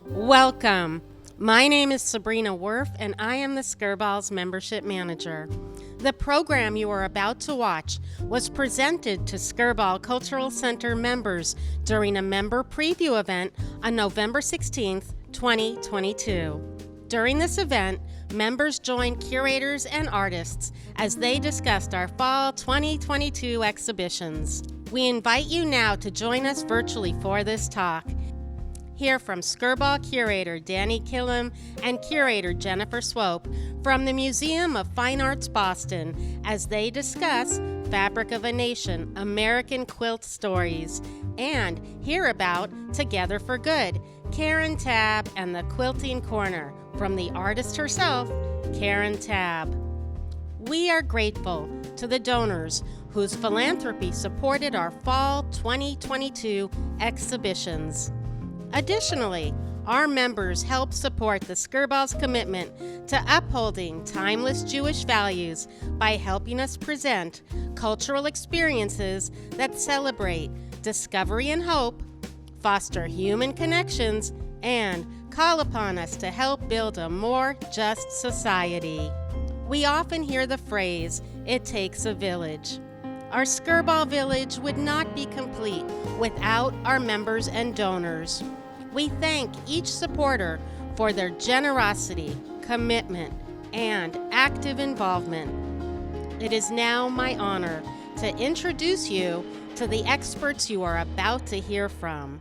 Welcome. My name is Sabrina Worf, and I am the Skirball's membership manager. The program you are about to watch was presented to Skirball Cultural Center members during a member preview event on November 16th, 2022. During this event, members joined curators and artists as they discussed our Fall 2022 exhibitions. We invite you now to join us virtually for this talk. Hear from Skirball Curator Dani, Killam and Curator Jennifer Swope from the Museum of Fine Arts Boston as they discuss Fabric of a Nation, American Quilt Stories, and hear about Together for Good, Caron Tabb and the Quilting Corner from the artist herself, Caron Tabb. We are grateful to the donors whose philanthropy supported our Fall 2022 exhibitions. Additionally, our members help support the Skirball's commitment to upholding timeless Jewish values by helping us present cultural experiences that celebrate discovery and hope, foster human connections, and call upon us to help build a more just society. We often hear the phrase, "It takes a village." Our Skirball village would not be complete without our members and donors. We thank each supporter for their generosity, commitment, and active involvement. It is now my honor to introduce you to the experts you are about to hear from.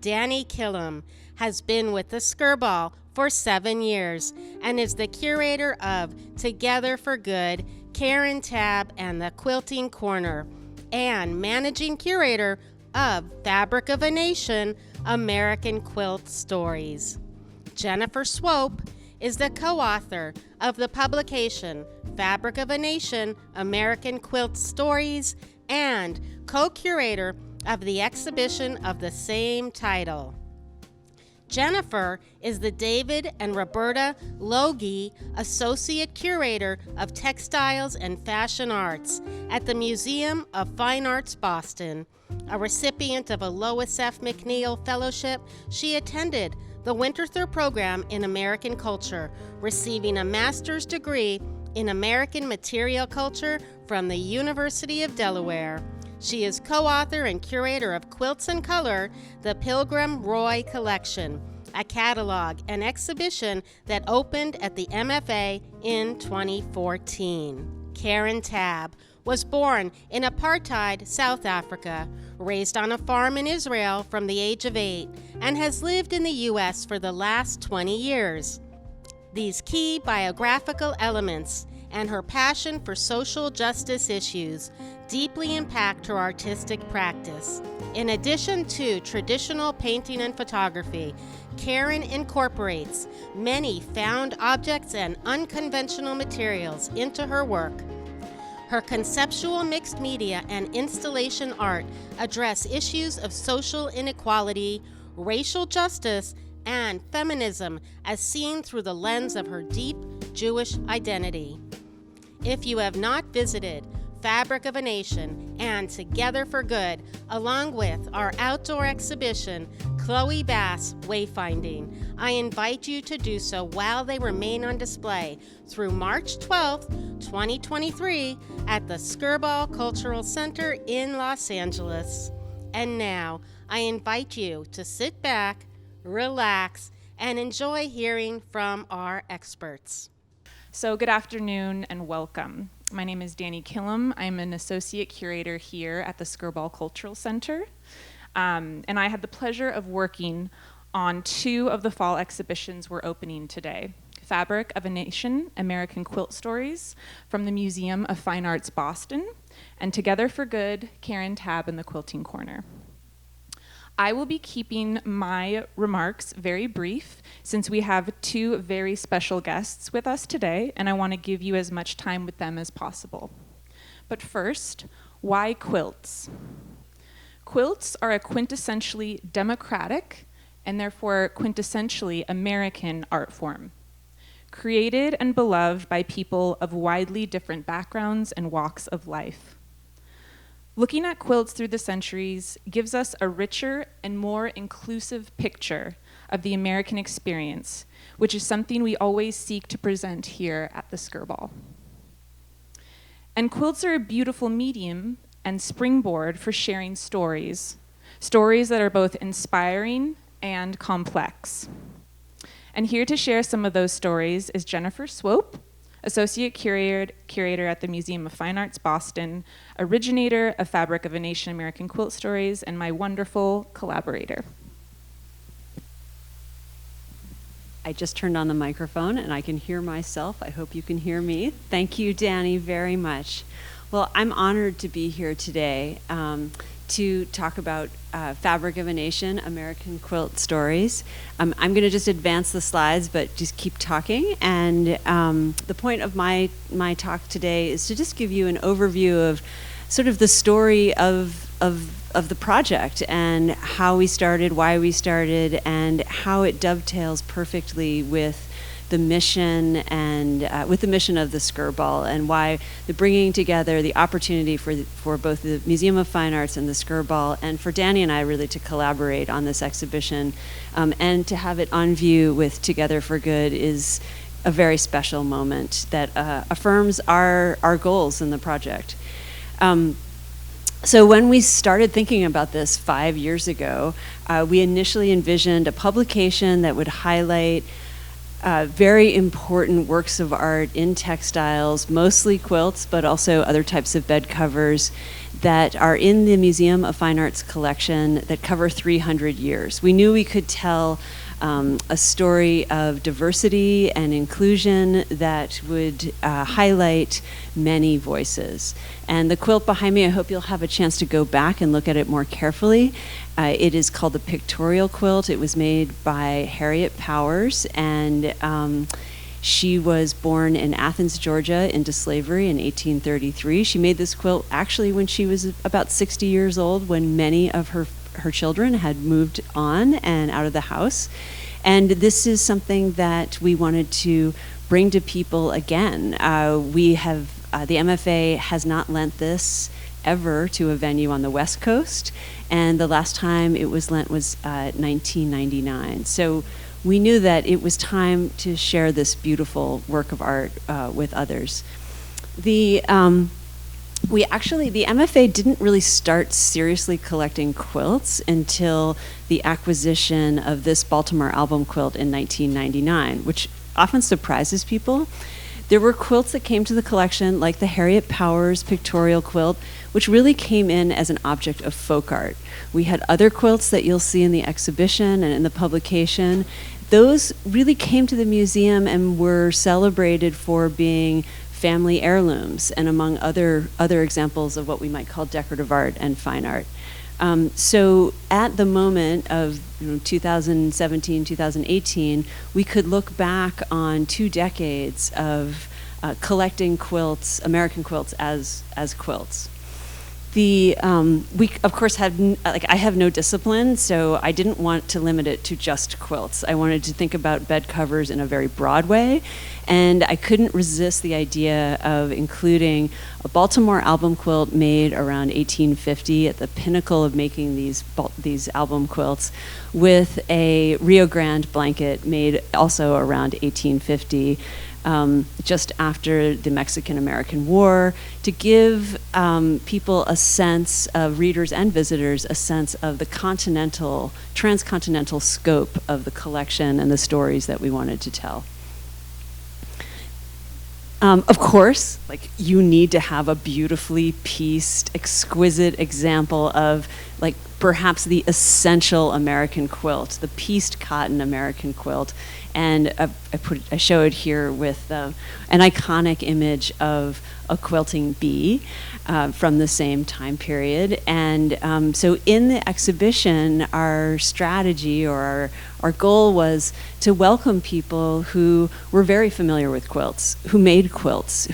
Dani Killam has been with the Skirball for 7 years and is the curator of Together for Good, Caron Tabb and the Quilting Corner, and managing curator of Fabric of a Nation, American Quilt Stories. Jennifer Swope is the co-author of the publication Fabric of a Nation, American Quilt Stories, and co-curator of the exhibition of the same title. Jennifer is the David and Roberta Logie Associate Curator of Textiles and Fashion Arts at the Museum of Fine Arts Boston. A recipient of a Lois F. McNeil Fellowship, she attended the Winterthur Program in American Culture, receiving a master's degree in American Material Culture from the University of Delaware. She is co-author and curator of Quilts and Color, the Pilgrim Roy Collection, a catalog and exhibition that opened at the MFA in 2014. Caron Tabb was born in apartheid South Africa, raised on a farm in Israel from the age of 8, and has lived in the U.S. for the last 20 years. These key biographical elements and her passion for social justice issues deeply impact her artistic practice. In addition to traditional painting and photography, Caron incorporates many found objects and unconventional materials into her work. Her conceptual mixed media and installation art address issues of social inequality, racial justice, and feminism as seen through the lens of her deep Jewish identity. If you have not visited Fabric of a Nation and Together for Good, along with our outdoor exhibition, Chloe Bass Wayfinding, I invite you to do so while they remain on display through March 12th, 2023 at the Skirball Cultural Center in Los Angeles. And now, I invite you to sit back, relax, and enjoy hearing from our experts. So good afternoon and welcome. My name is Dani Killam. I'm an associate curator here at the Skirball Cultural Center. And I had the pleasure of working on 2 of the fall exhibitions we're opening today. Fabric of a Nation, American Quilt Stories from the Museum of Fine Arts Boston, and Together for Good, Caron Tabb and the Quilting Corner. I will be keeping my remarks very brief since we have 2 very special guests with us today, and I want to give you as much time with them as possible. But first, why quilts? Quilts are a quintessentially democratic and therefore quintessentially American art form, created and beloved by people of widely different backgrounds and walks of life. Looking at quilts through the centuries gives us a richer and more inclusive picture of the American experience, which is something we always seek to present here at the Skirball. And quilts are a beautiful medium and springboard for sharing stories, stories that are both inspiring and complex. And here to share some of those stories is Jennifer Swope, Associate Curator at the Museum of Fine Arts, Boston, originator of Fabric of a Nation American Quilt Stories, and my wonderful collaborator. I just turned on the microphone and I can hear myself. I hope you can hear me. Thank you, Dani, very much. Well, I'm honored to be here today to talk about Fabric of a Nation, American Quilt Stories. I'm going to just advance the slides, but just keep talking. And the point of my talk today is to just give you an overview of sort of the story of the project and how we started, why we started, and how it dovetails perfectly with the mission and with the mission of the Skirball, and why the bringing together, the opportunity for both the Museum of Fine Arts and the Skirball, and for Dani and I really to collaborate on this exhibition and to have it on view with Together for Good is a very special moment that affirms our goals in the project. So when we started thinking about this 5 years ago, we initially envisioned a publication that would highlight very important works of art in textiles, mostly quilts, but also other types of bed covers that are in the Museum of Fine Arts collection that cover 300 years. We knew we could tell a story of diversity and inclusion that would highlight many voices. And the quilt behind me, I hope you'll have a chance to go back and look at it more carefully. It is called the Pictorial Quilt. It was made by Harriett Powers, and she was born in Athens, Georgia, into slavery in 1833. She made this quilt actually when she was about 60 years old, when many of her children had moved on and out of the house. And this is something that we wanted to bring to people again. We have, the MFA has not lent this ever to a venue on the West Coast, and the last time it was lent was 1999. So we knew that it was time to share this beautiful work of art with others. The MFA didn't really start seriously collecting quilts until the acquisition of this Baltimore album quilt in 1999, which often surprises people. There were quilts that came to the collection, like the Harriett Powers Pictorial Quilt, which really came in as an object of folk art. We had other quilts that you'll see in the exhibition and in the publication. Those really came to the museum and were celebrated for being family heirlooms, and among other examples of what we might call decorative art and fine art. So at the moment of 2017, 2018, we could look back on 2 decades of collecting quilts, American quilts as quilts. We of course I have no discipline, so I didn't want to limit it to just quilts. I wanted to think about bed covers in a very broad way, and I couldn't resist the idea of including a Baltimore album quilt made around 1850 at the pinnacle of making these album quilts, with a Rio Grande blanket made also around 1850. Just after the Mexican-American War, to give people a sense of, readers and visitors, a sense of the transcontinental scope of the collection and the stories that we wanted to tell. Of course, you need to have a beautifully pieced, exquisite example of perhaps the essential American quilt, the pieced cotton American quilt. And I show it here with an iconic image of a quilting bee from the same time period. And so in the exhibition, our strategy or our goal was to welcome people who were very familiar with quilts, who made quilts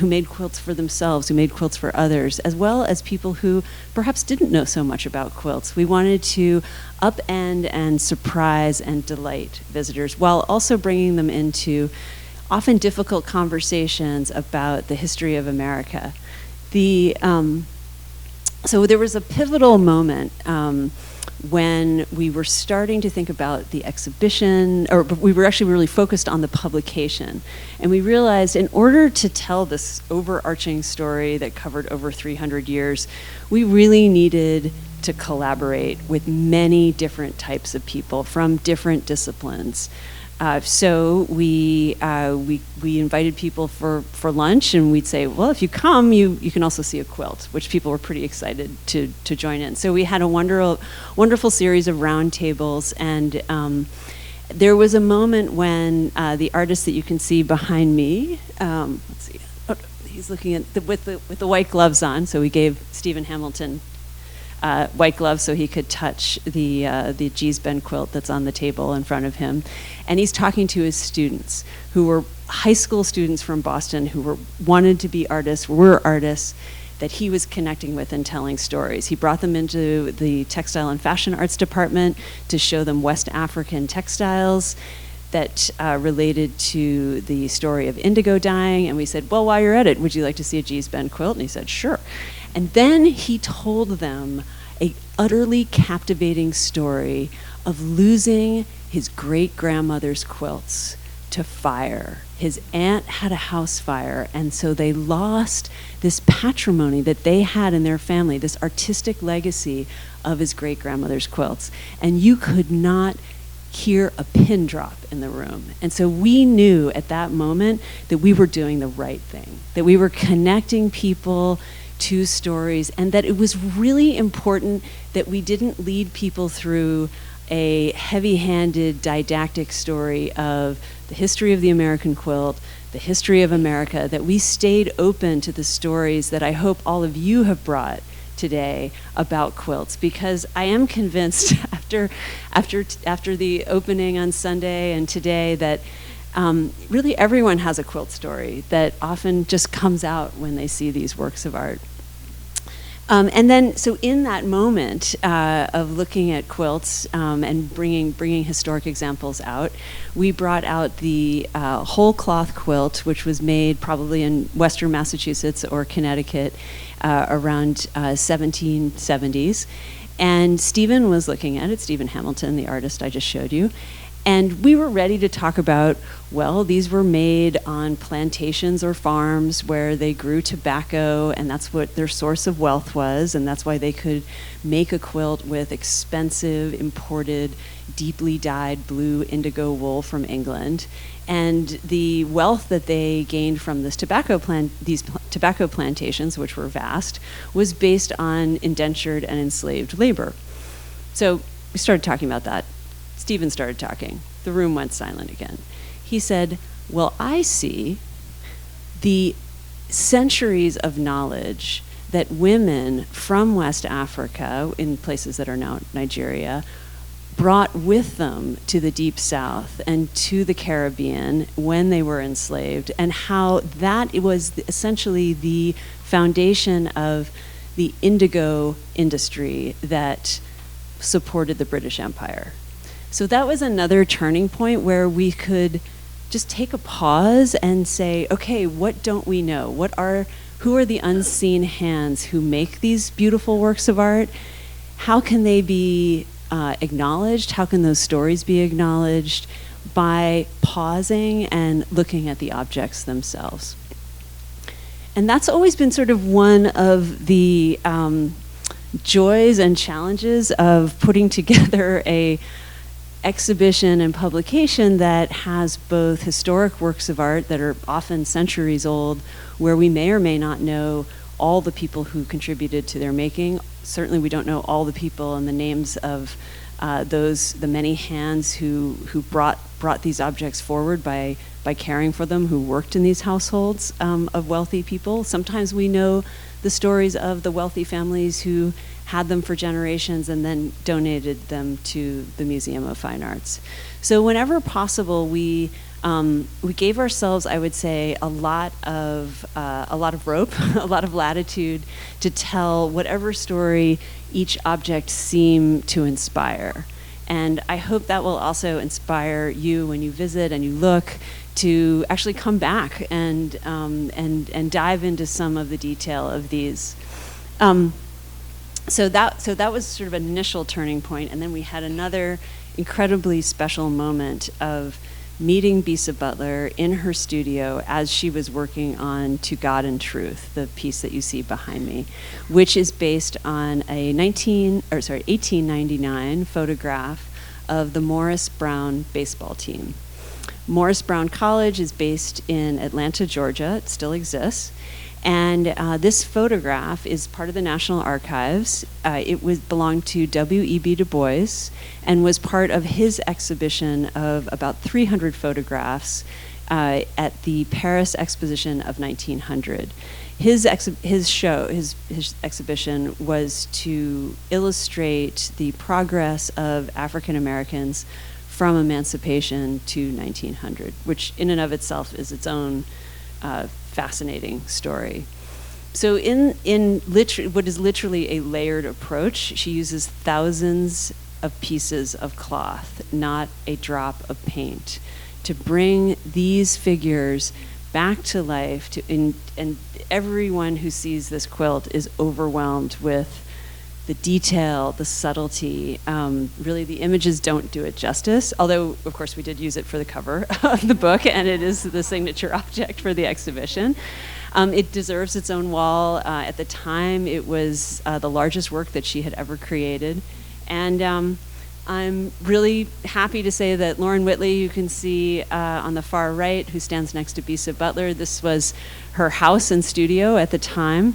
for themselves, who made quilts for others, as well as people who perhaps didn't know so much about quilts. We wanted to upend and surprise and delight visitors, while also bringing them into often difficult conversations about the history of America. So there was a pivotal moment when we were starting to think about the exhibition, or we were actually really focused on the publication. And we realized in order to tell this overarching story that covered over 300 years, we really needed to collaborate with many different types of people from different disciplines. So we invited people for lunch, and we'd say, well, if you come, you can also see a quilt, which people were pretty excited to join in. So we had a wonderful series of round tables, and there was a moment when the artist that you can see behind me, let's see, he's looking at with the white gloves on. So we gave Stephen Hamilton white gloves so he could touch the G's Bend quilt that's on the table in front of him. And he's talking to his students, who were high school students from Boston who wanted to be artists, were artists, that he was connecting with and telling stories. He brought them into the Textile and Fashion Arts department to show them West African textiles that related to the story of indigo dyeing. And we said, well, while you're at it, would you like to see a G's Bend quilt? And he said, sure. And then he told them a utterly captivating story of losing his great-grandmother's quilts to fire. His aunt had a house fire, and so they lost this patrimony that they had in their family, this artistic legacy of his great-grandmother's quilts. And you could not hear a pin drop in the room. And so we knew at that moment that we were doing the right thing, that we were connecting people to stories, and that it was really important that we didn't lead people through a heavy-handed didactic story of the history of the American quilt, the history of America, that we stayed open to the stories that I hope all of you have brought today about quilts, because I am convinced after the opening on Sunday and today that really everyone has a quilt story that often just comes out when they see these works of art. And then, so in that moment of looking at quilts and bringing historic examples out, we brought out the whole cloth quilt, which was made probably in Western Massachusetts or Connecticut around 1770s. And Stephen was looking at it, Stephen Hamilton, the artist I just showed you. And we were ready to talk about, well, these were made on plantations or farms where they grew tobacco, and that's what their source of wealth was, and that's why they could make a quilt with expensive, imported, deeply dyed blue indigo wool from England. And the wealth that they gained from these tobacco plantations, which were vast, was based on indentured and enslaved labor. So we started talking about that. Stephen started talking. The room went silent again. He said, well, I see the centuries of knowledge that women from West Africa, in places that are now Nigeria, brought with them to the Deep South and to the Caribbean when they were enslaved, and how that was essentially the foundation of the indigo industry that supported the British Empire. So that was another turning point where we could just take a pause and say, okay, what don't we know? Who are the unseen hands who make these beautiful works of art? How can they be acknowledged? How can those stories be acknowledged? By pausing and looking at the objects themselves. And that's always been sort of one of the joys and challenges of putting together a exhibition and publication that has both historic works of art that are often centuries old, where we may or may not know all the people who contributed to their making. Certainly we don't know all the people and the names of the many hands who brought these objects forward by caring for them, who worked in these households of wealthy people. Sometimes we know the stories of the wealthy families who had them for generations and then donated them to the Museum of Fine Arts. So whenever possible, we gave ourselves, I would say, a lot of rope, a lot of latitude to tell whatever story each object seemed to inspire. And I hope that will also inspire you when you visit and you look to actually come back and dive into some of the detail of these. So that was sort of an initial turning point, and then we had another incredibly special moment of meeting Bisa Butler in her studio as she was working on To God and Truth, the piece that you see behind me, which is based on a 1899 photograph of the Morris Brown baseball team. Morris Brown College is based in Atlanta, Georgia. It still exists. And this photograph is part of the National Archives. It belonged to W.E.B. Du Bois and was part of his exhibition of about 300 photographs at the Paris Exposition of 1900. His exhibition was to illustrate the progress of African Americans from emancipation to 1900, which in and of itself is its own fascinating story. So in what is literally a layered approach, she uses thousands of pieces of cloth, not a drop of paint, to bring these figures back to life. And everyone who sees this quilt is overwhelmed with the detail, the subtlety. Really, the images don't do it justice, although, of course, we did use it for the cover of the book, and it is the signature object for the exhibition. It deserves its own wall. At the time, it was the largest work that she had ever created. And I'm really happy to say that Lauren Whitley, you can see on the far right, who stands next to Bisa Butler, this was her house and studio at the time.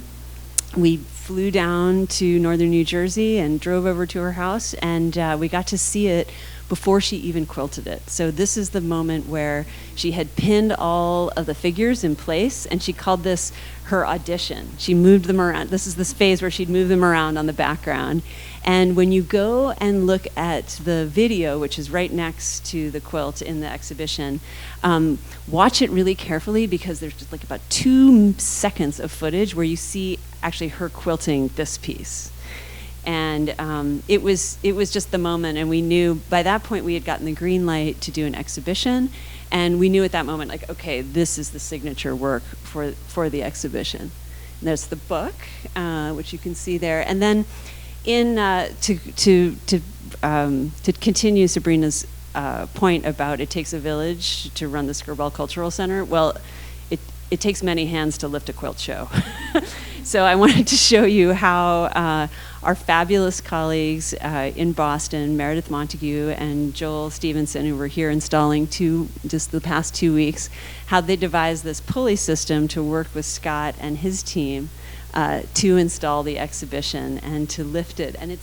We flew down to northern New Jersey and drove over to her house, and we got to see it before she even quilted it. So this is the moment where she had pinned all of the figures in place, and she called this her audition. She moved them around. This is this phase where she'd move them around on the background. And when you go and look at the video, which is right next to the quilt in the exhibition, watch it really carefully, because there's just like about 2 seconds of footage where you see actually her quilting this piece. And it was just the moment, and we knew by that point we had gotten the green light to do an exhibition, and we knew at that moment, like, okay, this is the signature work for the exhibition. And there's the book, which you can see there, and then to continue Sabrina's point about it takes a village to run the Skirball Cultural Center. Well, it takes many hands to lift a quilt show. So I wanted to show you how our fabulous colleagues in Boston, Meredith Montague and Joel Stevenson, who were here installing just the past 2 weeks, how they devised this pulley system to work with Scott and his team to install the exhibition and to lift it. And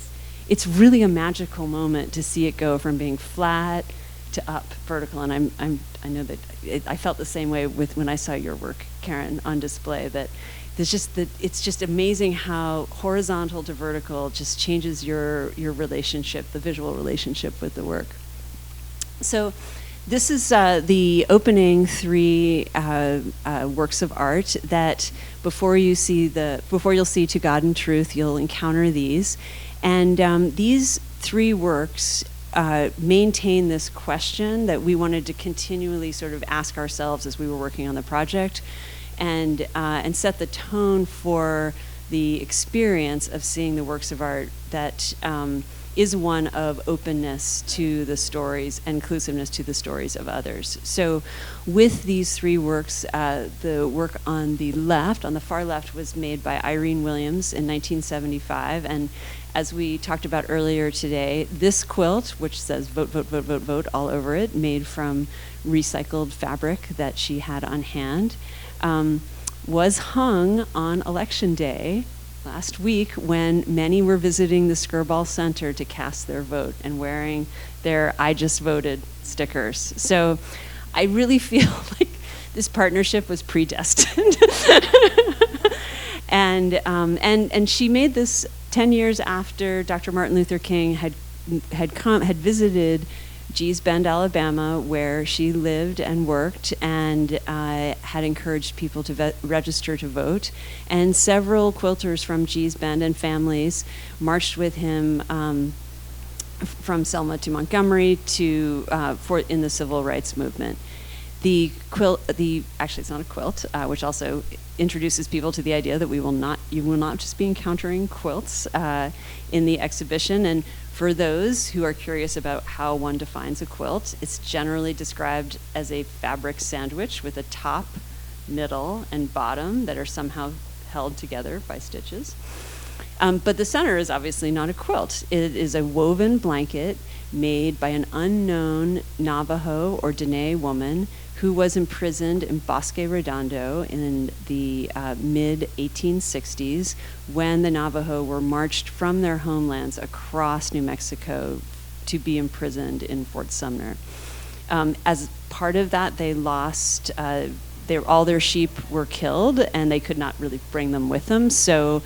it's really a magical moment to see it go from being flat to up vertical. And I know that I felt the same way when I saw your work, Caron, on display, that it's just amazing how horizontal to vertical just changes your relationship, the visual relationship with the work. So this is the opening 3 works of art that before you'll see To God and Truth, you'll encounter these. And these 3 works maintain this question that we wanted to continually sort of ask ourselves as we were working on the project, and set the tone for the experience of seeing the works of art that is one of openness to the stories, inclusiveness to the stories of others. So with these 3 works, the work on the far left, was made by Irene Williams in 1975, and as we talked about earlier today, this quilt, which says vote, vote, vote, vote, vote all over it, made from recycled fabric that she had on hand, was hung on Election Day last week when many were visiting the Skirball Center to cast their vote and wearing their I Just Voted stickers. So I really feel like this partnership was predestined. And she made this 10 years after Dr. Martin Luther King had visited Gee's Bend, Alabama, where she lived and worked, and had encouraged people to register to vote. And several quilters from Gee's Bend and families marched with him from Selma to Montgomery in the civil rights movement. The quilt, actually it's not a quilt, which also introduces people to the idea that you will not just be encountering quilts in the exhibition. And for those who are curious about how one defines a quilt, it's generally described as a fabric sandwich with a top, middle, and bottom that are somehow held together by stitches. But the center is obviously not a quilt. It is a woven blanket made by an unknown Navajo or Dene woman who was imprisoned in Bosque Redondo in the mid-1860s when the Navajo were marched from their homelands across New Mexico to be imprisoned in Fort Sumner. As part of that, they lost, all their sheep were killed, and they could not really bring them with them. So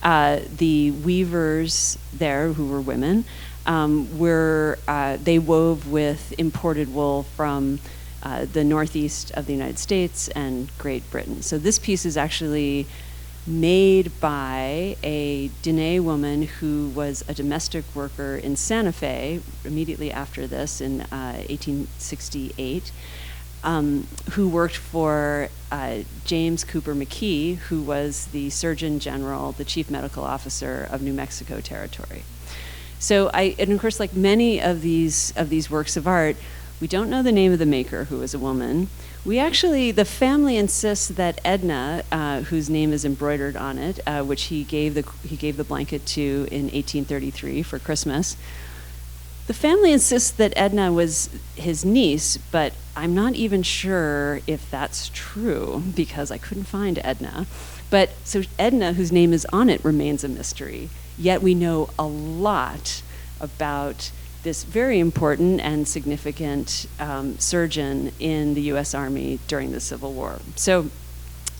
the weavers there, who were women, they wove with imported wool from the northeast of the United States and Great Britain. So this piece is actually made by a Dene woman who was a domestic worker in Santa Fe immediately after this in 1868, who worked for James Cooper McKee, who was the Surgeon General, the Chief Medical Officer of New Mexico Territory. So and of course, like many of these works of art, we don't know the name of the maker, who was a woman. The family insists that Edna, whose name is embroidered on it, which he gave the blanket to in 1833 for Christmas. The family insists that Edna was his niece, but I'm not even sure if that's true because I couldn't find Edna. But so Edna, whose name is on it, remains a mystery. Yet we know a lot about this very important and significant surgeon in the U.S. Army during the Civil War. So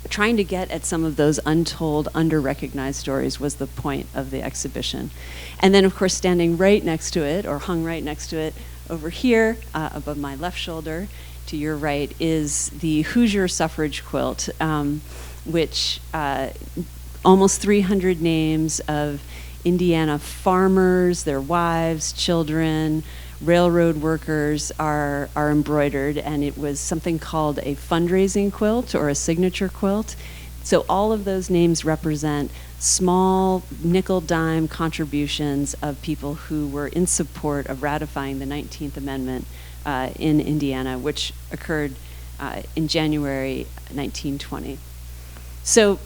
trying to get at some of those untold, under-recognized stories was the point of the exhibition. And then, of course, standing right next to it, or hung right next to it, over here, above my left shoulder, to your right, is the Hoosier Suffrage Quilt, which almost 300 names of Indiana farmers, their wives, children, railroad workers are embroidered, and it was something called a fundraising quilt or a signature quilt. So all of those names represent small nickel-dime contributions of people who were in support of ratifying the 19th Amendment in Indiana, which occurred in January 1920. So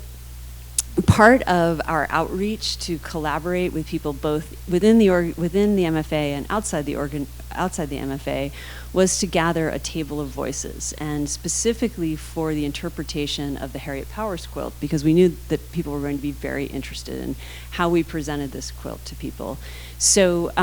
part of our outreach to collaborate with people both within the MFA and outside the MFA was to gather a table of voices, and specifically for the interpretation of the Harriett Powers quilt, because we knew that people were going to be very interested in how we presented this quilt to people. So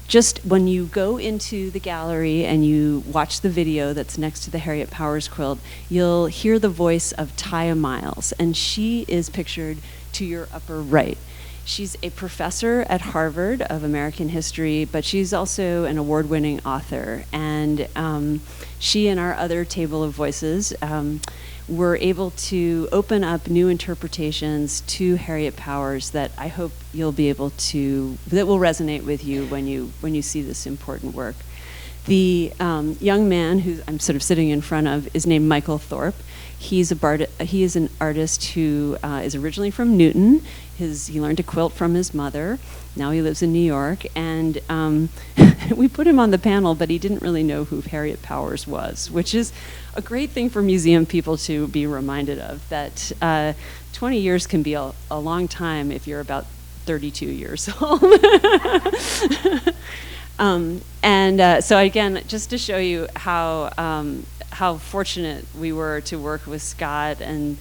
just when you go into the gallery and you watch the video that's next to the Harriett Powers quilt, you'll hear the voice of Taya Miles, and she is pictured to your upper right. She's a professor at Harvard of American history, but she's also an award-winning author. And she and our other table of voices were able to open up new interpretations to Harriett Powers that I hope you'll be able to, that will resonate with you when you see this important work. The young man who I'm sort of sitting in front of is named Michael Thorpe. He is an artist who is originally from Newton. He learned to quilt from his mother. Now he lives in New York, and we put him on the panel, but he didn't really know who Harriett Powers was, which is a great thing for museum people to be reminded of, that 20 years can be a long time if you're about 32 years old. So again, just to show you how fortunate we were to work with Scott and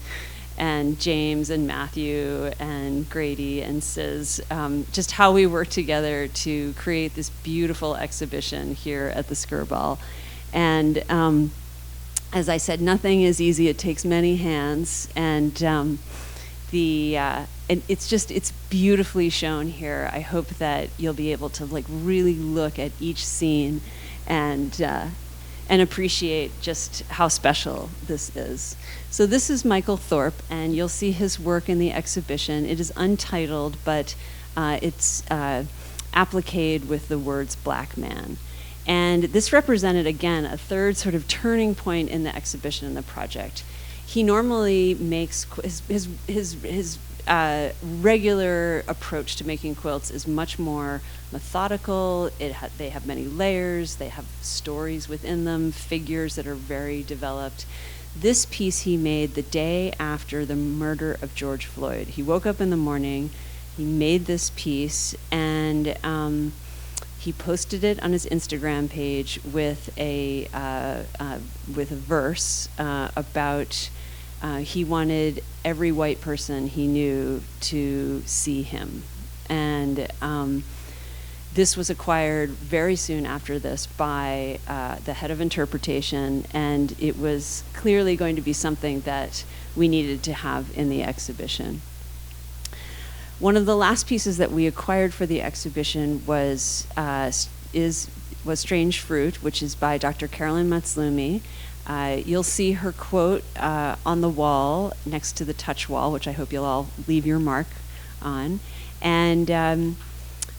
James and Matthew and Grady and Sis, just how we worked together to create this beautiful exhibition here at the Skirball. And as I said, nothing is easy. It takes many hands, and it's beautifully shown here. I hope that you'll be able to really look at each scene and appreciate just how special this is. So this is Michael Thorpe, and you'll see his work in the exhibition. It is untitled, but it's appliqued with the words black man. And this represented, again, a third sort of turning point in the exhibition and the project. He normally makes his regular approach to making quilts is much more methodical. They have many layers. They have stories within them, figures that are very developed. This piece he made the day after the murder of George Floyd. He woke up in the morning, he made this piece, and he posted it on his Instagram page with a verse about he wanted every white person he knew to see him. And this was acquired very soon after this by the head of interpretation, and it was clearly going to be something that we needed to have in the exhibition. One of the last pieces that we acquired for the exhibition was Strange Fruit, which is by Dr. Carolyn Matslumi. You'll see her quote on the wall next to the touch wall, which I hope you'll all leave your mark on. And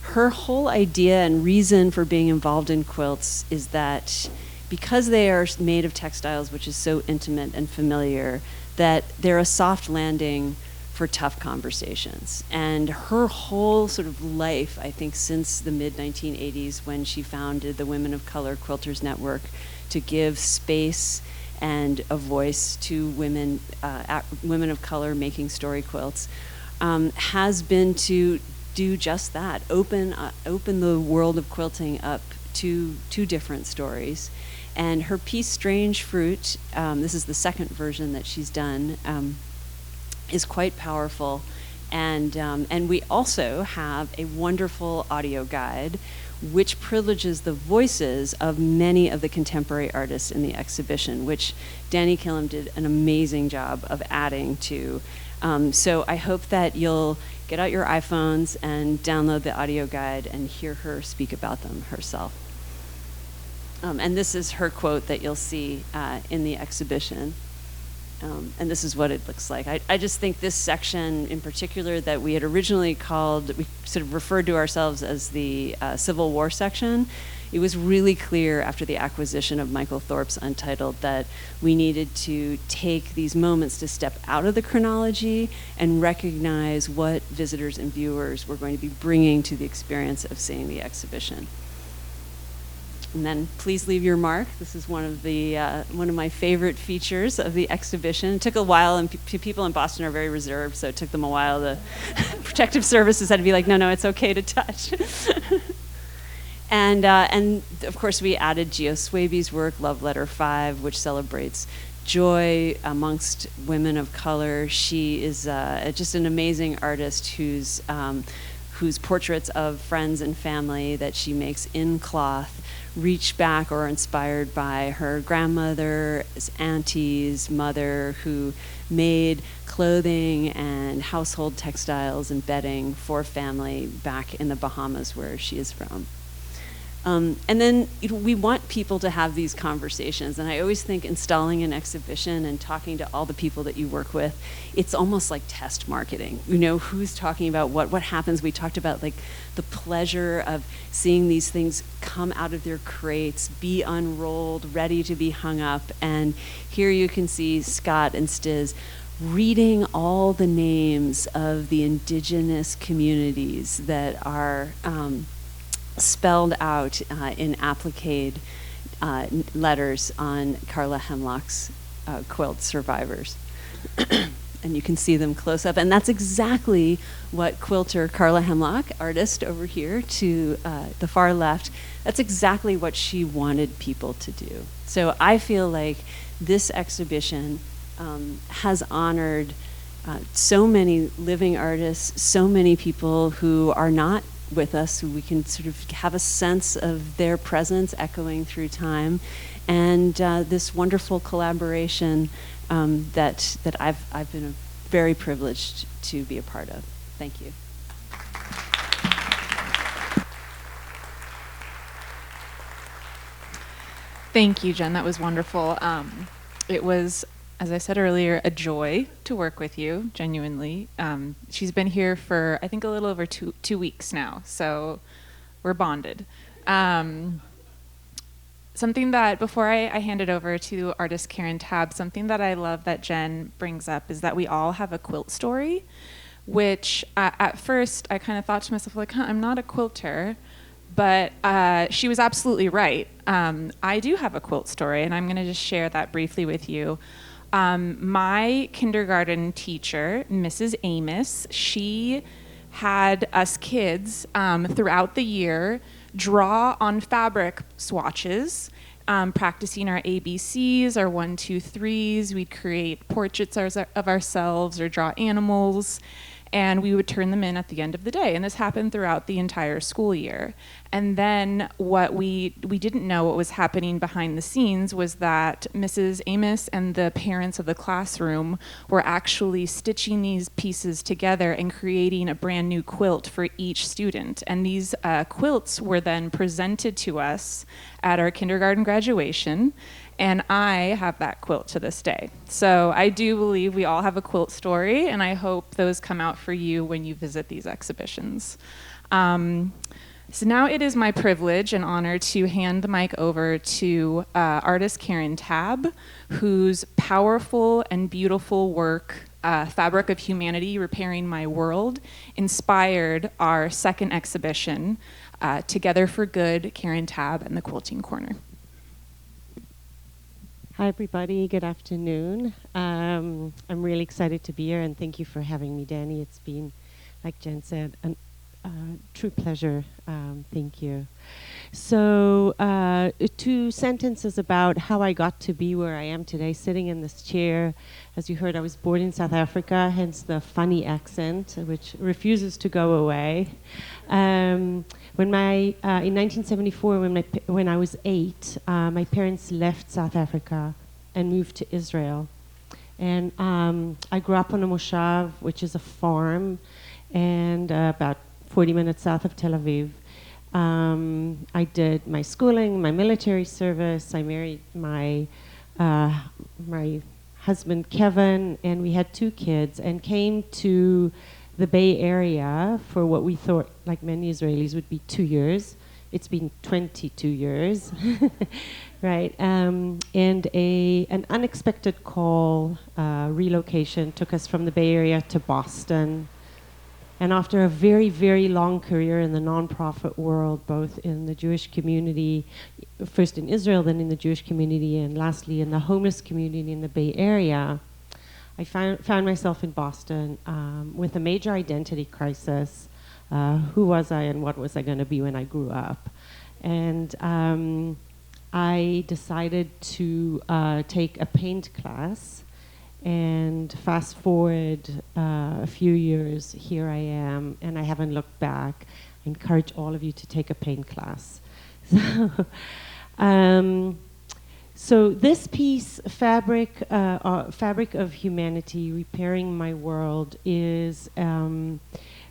her whole idea and reason for being involved in quilts is that because they are made of textiles, which is so intimate and familiar, that they're a soft landing for tough conversations. And her whole sort of life, I think since the mid-1980s when she founded the Women of Color Quilters Network to give space and a voice to women of color making story quilts, has been to do just that, open the world of quilting up to different stories. And her piece Strange Fruit, this is the second version that she's done, is quite powerful. And we also have a wonderful audio guide which privileges the voices of many of the contemporary artists in the exhibition, which Dani Killam did an amazing job of adding to. So I hope that you'll get out your iPhones and download the audio guide and hear her speak about them herself. And this is her quote that you'll see in the exhibition. And this is what it looks like. I just think this section in particular that we had originally called, we sort of referred to ourselves as the Civil War section. It was really clear after the acquisition of Michael Thorpe's Untitled that we needed to take these moments to step out of the chronology and recognize what visitors and viewers were going to be bringing to the experience of seeing the exhibition. And then please leave your mark. This is one of my favorite features of the exhibition. It took a while, and people in Boston are very reserved, so it took them a while. The protective services had to be like, no, it's okay to touch. And of course, we added Geo Swaby's work, Love Letter 5, which celebrates joy amongst women of color. She is just an amazing artist whose portraits of friends and family that she makes in cloth reach back or are inspired by her grandmother's auntie's mother who made clothing and household textiles and bedding for family back in the Bahamas where she is from. And then we want people to have these conversations. And I always think installing an exhibition and talking to all the people that you work with, it's almost like test marketing. You know, who's talking about what happens. We talked about like the pleasure of seeing these things come out of their crates, be unrolled, ready to be hung up. And here you can see Scott and Stiz reading all the names of the indigenous communities that are spelled out in applique letters on Carla Hemlock's quilt survivors. And you can see them close up. And that's exactly what quilter Carla Hemlock, artist over here to the far left, that's exactly what she wanted people to do. So I feel like this exhibition has honored so many living artists, so many people who are not with us, who we can sort of have a sense of their presence echoing through time, and this wonderful collaboration that I've been very privileged to be a part of. Thank you. Thank you, Jen. That was wonderful. It was, as I said earlier, a joy to work with you, genuinely. She's been here for, I think, a little over two weeks now, so we're bonded. Something that, before I hand it over to artist Caron Tabb, something that I love that Jen brings up is that we all have a quilt story, which at first I kind of thought to myself, like, I'm not a quilter, but she was absolutely right. I do have a quilt story, and I'm going to just share that briefly with you. My kindergarten teacher, Mrs. Amos, she had us kids throughout the year draw on fabric swatches, practicing our ABCs, our 1, 2, 3s. We'd create portraits of ourselves or draw animals, and we would turn them in at the end of the day. And this happened throughout the entire school year. And then what we didn't know what was happening behind the scenes was that Mrs. Amos and the parents of the classroom were actually stitching these pieces together and creating a brand new quilt for each student. And these quilts were then presented to us at our kindergarten graduation. And I have that quilt to this day. So I do believe we all have a quilt story, and I hope those come out for you when you visit these exhibitions. So now it is my privilege and honor to hand the mic over to artist Caron Tabb, whose powerful and beautiful work, Fabric of Humanity, Repairing My World, inspired our second exhibition, Together for Good, Caron Tabb and the Quilting Corner. Hi, everybody. Good afternoon. I'm really excited to be here, and thank you for having me, Dani. It's been, like Jen said, a true pleasure. Thank you. So, 2 sentences about how I got to be where I am today, sitting in this chair. As you heard, I was born in South Africa, hence the funny accent, which refuses to go away. In 1974, when I was 8, my parents left South Africa and moved to Israel. And I grew up on a moshav, which is a farm, and about 40 minutes south of Tel Aviv. I did my schooling, my military service. I married my husband, Kevin, and we had 2 kids, and came to the Bay Area for what we thought, like many Israelis, would be 2 years. It's been 22 years, right? And an unexpected call, relocation, took us from the Bay Area to Boston. And after a very, very long career in the nonprofit world, both in the Jewish community, first in Israel, then in the Jewish community, and lastly in the homeless community in the Bay Area, I found myself in Boston with a major identity crisis. Who was I and what was I going to be when I grew up? And I decided to take a paint class. And fast forward a few years, here I am, and I haven't looked back. I encourage all of you to take a paint class. So this piece, Fabric of Humanity, Repairing My World, is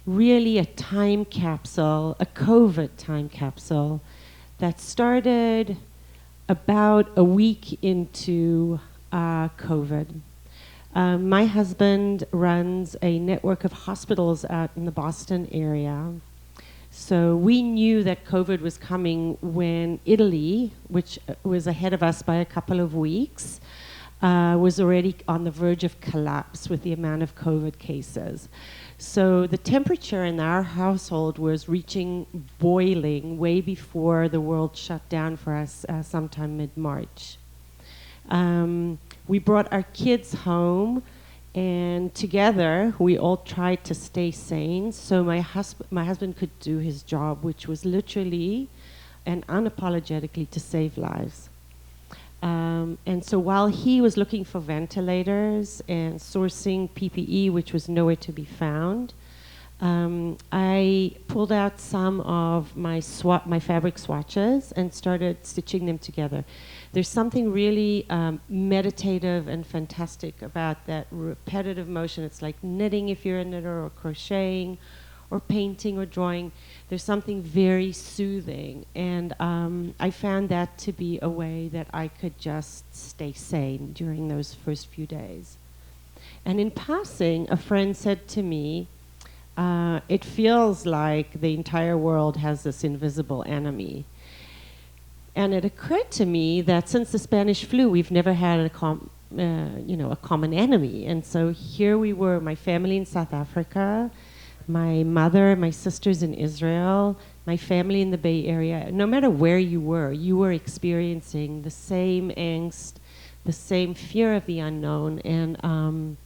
really a time capsule, a COVID time capsule, that started about a week into COVID. My husband runs a network of hospitals out in the Boston area. So we knew that COVID was coming when Italy, which was ahead of us by a couple of weeks, was already on the verge of collapse with the amount of COVID cases. So the temperature in our household was reaching boiling way before the world shut down for us sometime mid-March. We brought our kids home, and together we all tried to stay sane so my husband could do his job, which was literally and unapologetically to save lives. And so while he was looking for ventilators and sourcing PPE, which was nowhere to be found, I pulled out some of my fabric swatches and started stitching them together. There's something really meditative and fantastic about that repetitive motion. It's like knitting if you're a knitter, or crocheting, or painting or drawing. There's something very soothing, and I found that to be a way that I could just stay sane during those first few days. And in passing, a friend said to me, it feels like the entire world has this invisible enemy. And it occurred to me that since the Spanish flu, we've never had a common enemy. And so here we were, my family in South Africa, my mother, my sisters in Israel, my family in the Bay Area. No matter where you were experiencing the same angst, the same fear of the unknown. And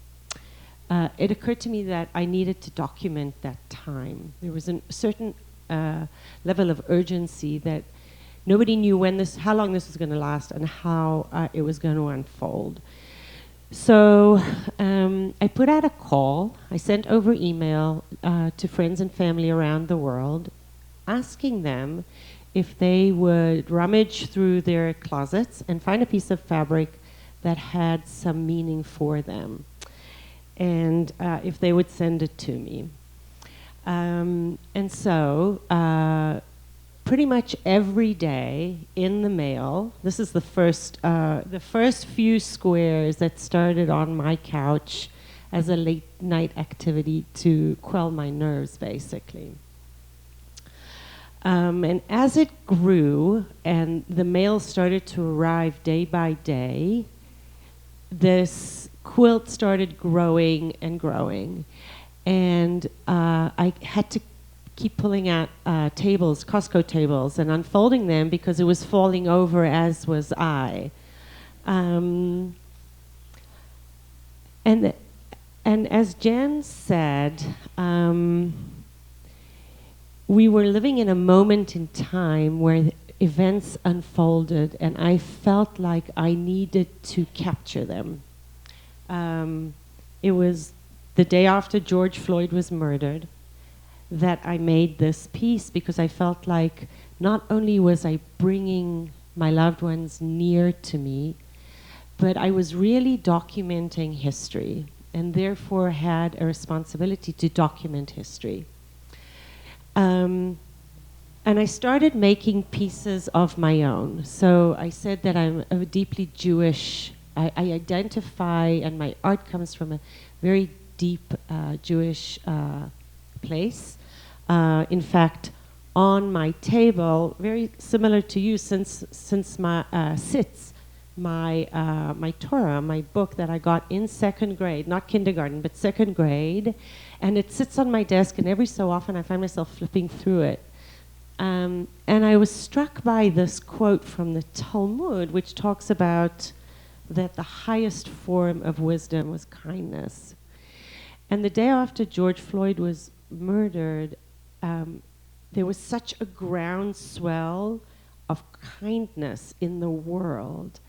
it occurred to me that I needed to document that time. There was a certain level of urgency that nobody knew how long this was going to last and how it was going to unfold. So I put out a call. I sent over email to friends and family around the world, asking them if they would rummage through their closets and find a piece of fabric that had some meaning for them, and if they would send it to me. And so pretty much every day in the mail, this is the first few squares that started on my couch as a late night activity to quell my nerves, basically. And as it grew and the mail started to arrive day by day, this quilt started growing and growing. And I had to keep pulling out tables, Costco tables, and unfolding them because it was falling over, as was I. And as Jen said, we were living in a moment in time where events unfolded, and I felt like I needed to capture them. It was the day after George Floyd was murdered that I made this piece, because I felt like not only was I bringing my loved ones near to me, but I was really documenting history, and therefore had a responsibility to document history. And I started making pieces of my own. So I said that I'm a deeply Jewish, I identify, and my art comes from a very deep Jewish place. In fact, on my table, very similar to you, since my sits my Torah, my book that I got in second grade, not kindergarten, but second grade, and it sits on my desk, and every so often I find myself flipping through it. And I was struck by this quote from the Talmud, which talks about that the highest form of wisdom was kindness. And the day after George Floyd was murdered, there was such a groundswell of kindness in the world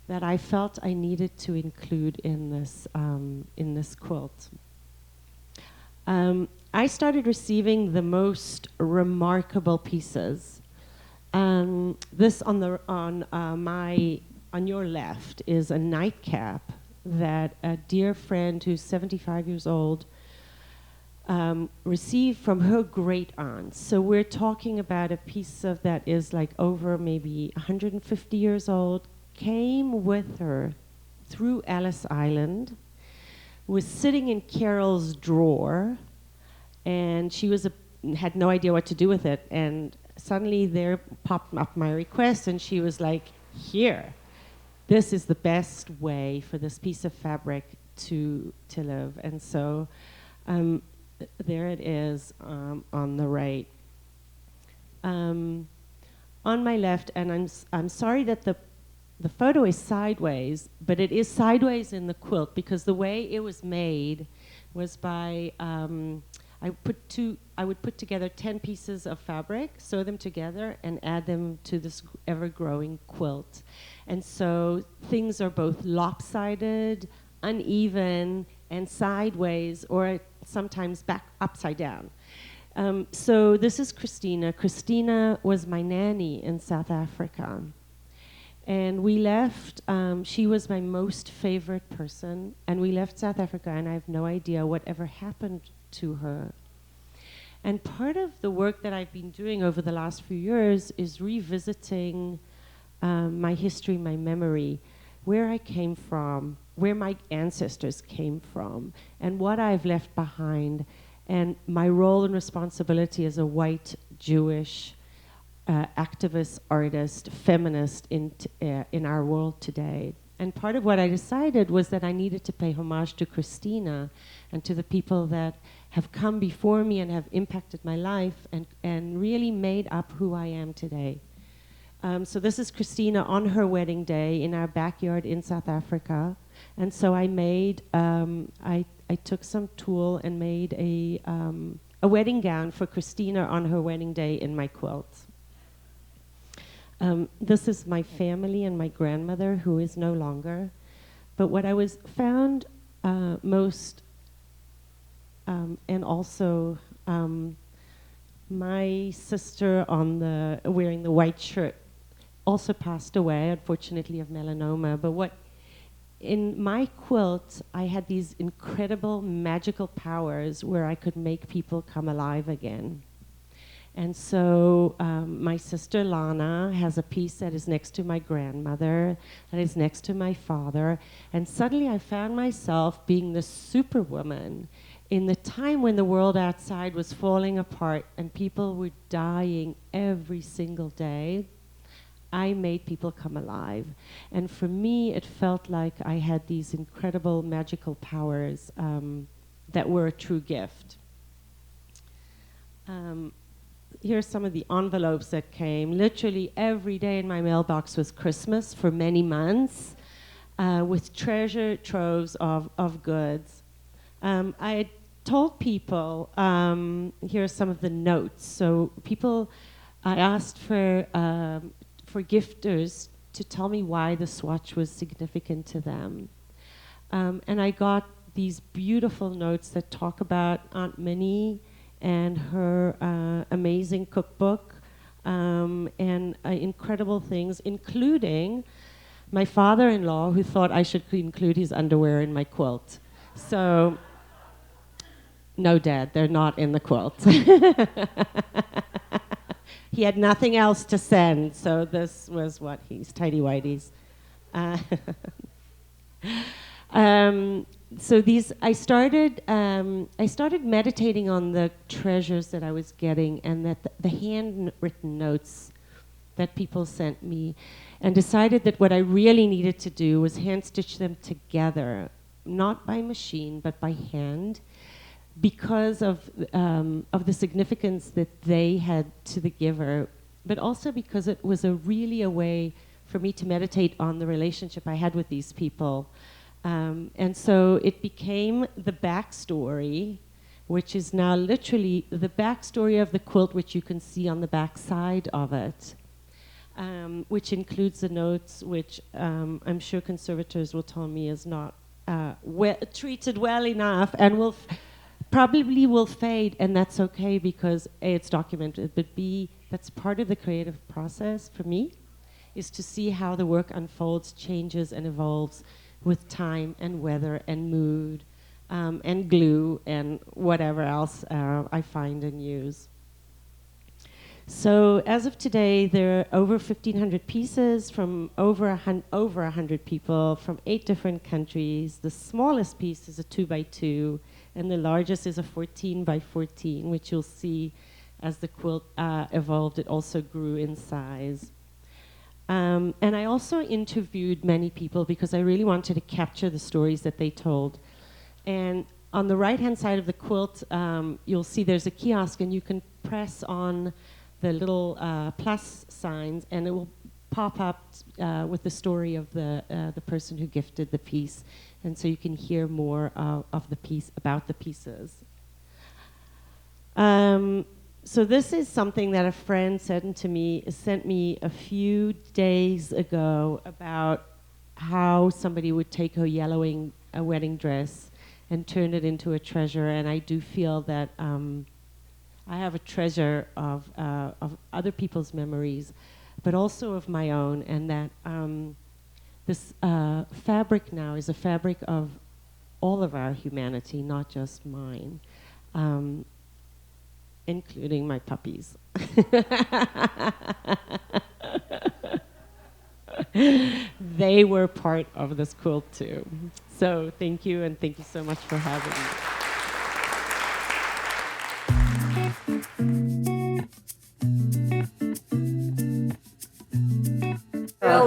that I felt I needed to include in this quilt. I started receiving the most remarkable pieces. This on your left is a nightcap that a dear friend who's 75 years old received from her great aunt. So we're talking about a piece of that is like over maybe 150 years old, came with her through Ellis Island, was sitting in Carol's drawer, and she had no idea what to do with it. And suddenly there popped up my request, and she was like, here, this is the best way for this piece of fabric to live. And so there it is on the right. On my left, and I'm sorry that the photo is sideways, but it is sideways in the quilt because the way it was made was by I would put together 10 pieces of fabric, sew them together, and add them to this ever-growing quilt. And so things are both lopsided, uneven, and sideways, or sometimes back upside down. So this is Christina. Christina was my nanny in South Africa. And we left, she was my most favorite person, and we left South Africa, and I have no idea whatever happened to her. And part of the work that I've been doing over the last few years is revisiting my history, my memory, where I came from, where my ancestors came from, and what I've left behind, and my role and responsibility as a white Jewish activist, artist, feminist in our world today. And part of what I decided was that I needed to pay homage to Christina and to the people that have come before me and have impacted my life and really made up who I am today. So this is Christina on her wedding day in our backyard in South Africa. And so I made, I took some tulle and made a wedding gown for Christina on her wedding day in my quilt. This is my family and my grandmother, who is no longer. But what I was found most, and also my sister wearing the white shirt also passed away, unfortunately, of melanoma. But in my quilt, I had these incredible magical powers where I could make people come alive again. And so my sister Lana has a piece that is next to my grandmother, that is next to my father. And suddenly I found myself being the superwoman in the time when the world outside was falling apart and people were dying every single day. I made people come alive. And for me, it felt like I had these incredible magical powers that were a true gift. Here's some of the envelopes that came. Literally every day in my mailbox was Christmas for many months, with treasure troves of goods. I had told people, here are some of the notes. So I asked for gifters to tell me why the swatch was significant to them. And I got these beautiful notes that talk about Aunt Minnie and her amazing cookbook, and incredible things, including my father-in-law, who thought I should include his underwear in my quilt. So, no, Dad, they're not in the quilt. He had nothing else to send, so this was what he's tidy-whities. So I started meditating on the treasures that I was getting and that the handwritten notes that people sent me, and decided that what I really needed to do was hand stitch them together, not by machine but by hand, because of the significance that they had to the giver, but also because it was really a way for me to meditate on the relationship I had with these people. And so it became the backstory, which is now literally the backstory of the quilt, which you can see on the back side of it, which includes the notes, which I'm sure conservators will tell me is not treated well enough and probably will fade, and that's okay because A, it's documented, but B, that's part of the creative process for me, is to see how the work unfolds, changes, and evolves with time and weather and mood and glue and whatever else I find and use. So as of today, there are over 1,500 pieces from over 100 people from 8 different countries. The smallest piece is a 2x2, and the largest is a 14x14, which you'll see as the quilt evolved, it also grew in size. And I also interviewed many people because I really wanted to capture the stories that they told. And on the right-hand side of the quilt, you'll see there's a kiosk, and you can press on the little plus signs, and it will pop up with the story of the person who gifted the piece. And so you can hear more of the piece, about the pieces. So this is something that a friend sent me a few days ago about how somebody would take a wedding dress and turn it into a treasure. And I do feel that I have a treasure of other people's memories, but also of my own, and that this fabric now is a fabric of all of our humanity, not just mine. Including my puppies. They were part of this quilt too. So thank you, and thank you so much for having me.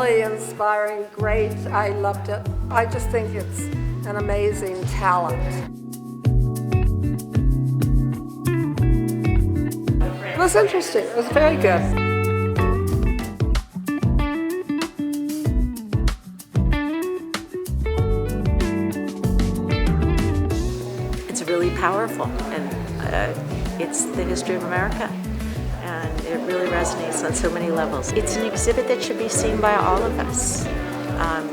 really inspiring, great. I loved it. I just think it's an amazing talent. It was interesting. It was very good. It's really powerful, and it's the history of America, and it really resonates on so many levels. It's an exhibit that should be seen by all of us.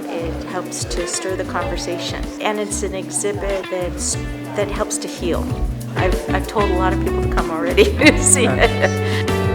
It helps to stir the conversation, and it's an exhibit that helps to heal. I've told a lot of people to come already to see it.